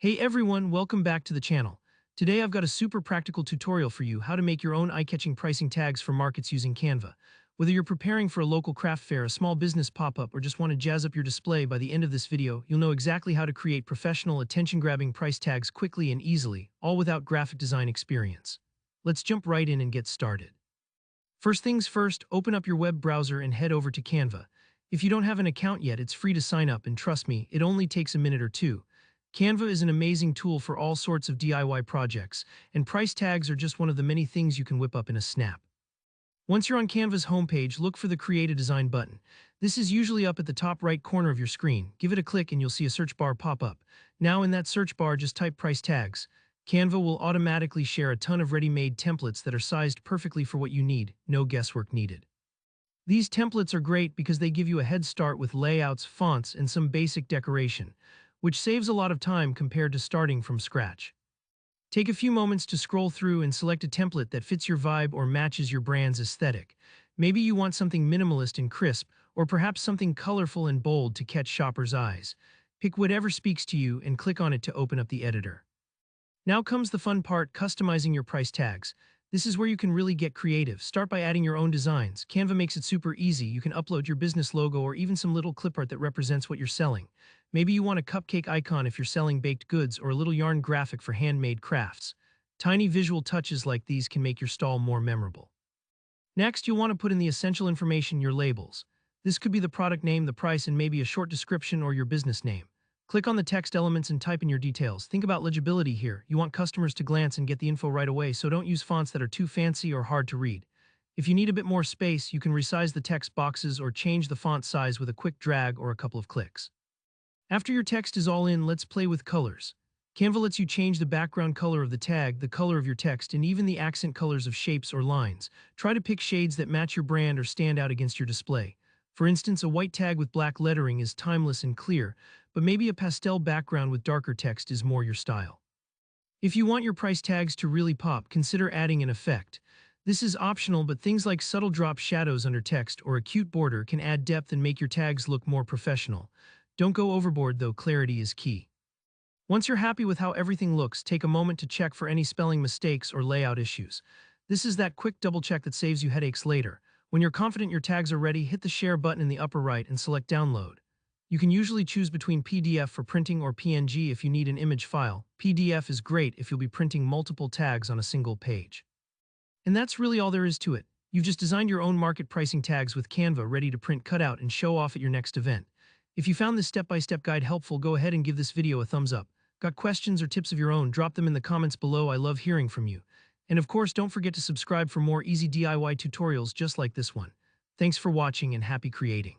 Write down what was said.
Hey everyone, welcome back to the channel. Today I've got a super practical tutorial for you how to make your own eye-catching pricing tags for markets using Canva. Whether you're preparing for a local craft fair, a small business pop-up, or just want to jazz up your display, by the end of this video, you'll know exactly how to create professional, attention-grabbing price tags quickly and easily, all without graphic design experience. Let's jump right in and get started. First things first, open up your web browser and head over to Canva. If you don't have an account yet, it's free to sign up, and trust me, it only takes a minute or two. Canva is an amazing tool for all sorts of DIY projects, and price tags are just one of the many things you can whip up in a snap. Once you're on Canva's homepage, look for the Create a Design button. This is usually up at the top right corner of your screen. Give it a click and you'll see a search bar pop up. Now in that search bar, just type price tags. Canva will automatically share a ton of ready-made templates that are sized perfectly for what you need, no guesswork needed. These templates are great because they give you a head start with layouts, fonts, and some basic decoration, which saves a lot of time compared to starting from scratch. Take a few moments to scroll through and select a template that fits your vibe or matches your brand's aesthetic. Maybe you want something minimalist and crisp, or perhaps something colorful and bold to catch shoppers' eyes. Pick whatever speaks to you and click on it to open up the editor. Now comes the fun part, customizing your price tags. This is where you can really get creative. Start by adding your own designs. Canva makes it super easy. You can upload your business logo or even some little clip art that represents what you're selling. Maybe you want a cupcake icon if you're selling baked goods, or a little yarn graphic for handmade crafts. Tiny visual touches like these can make your stall more memorable. Next, you'll want to put in the essential information, your labels. This could be the product name, the price, and maybe a short description or your business name. Click on the text elements and type in your details. Think about legibility here. You want customers to glance and get the info right away, so don't use fonts that are too fancy or hard to read. If you need a bit more space, you can resize the text boxes or change the font size with a quick drag or a couple of clicks. After your text is all in, let's play with colors. Canva lets you change the background color of the tag, the color of your text, and even the accent colors of shapes or lines. Try to pick shades that match your brand or stand out against your display. For instance, a white tag with black lettering is timeless and clear, but maybe a pastel background with darker text is more your style. If you want your price tags to really pop, consider adding an effect. This is optional, but things like subtle drop shadows under text or a cute border can add depth and make your tags look more professional. Don't go overboard though, clarity is key. Once you're happy with how everything looks, take a moment to check for any spelling mistakes or layout issues. This is that quick double check that saves you headaches later. When you're confident your tags are ready, hit the share button in the upper right and select download. You can usually choose between PDF for printing or PNG if you need an image file. PDF is great if you'll be printing multiple tags on a single page. And that's really all there is to it. You've just designed your own market pricing tags with Canva, ready to print, cut out, and show off at your next event. If you found this step-by-step guide helpful, go ahead and give this video a thumbs up. Got questions or tips of your own? Drop them in the comments below. I love hearing from you. And of course, don't forget to subscribe for more easy DIY tutorials just like this one. Thanks for watching and happy creating.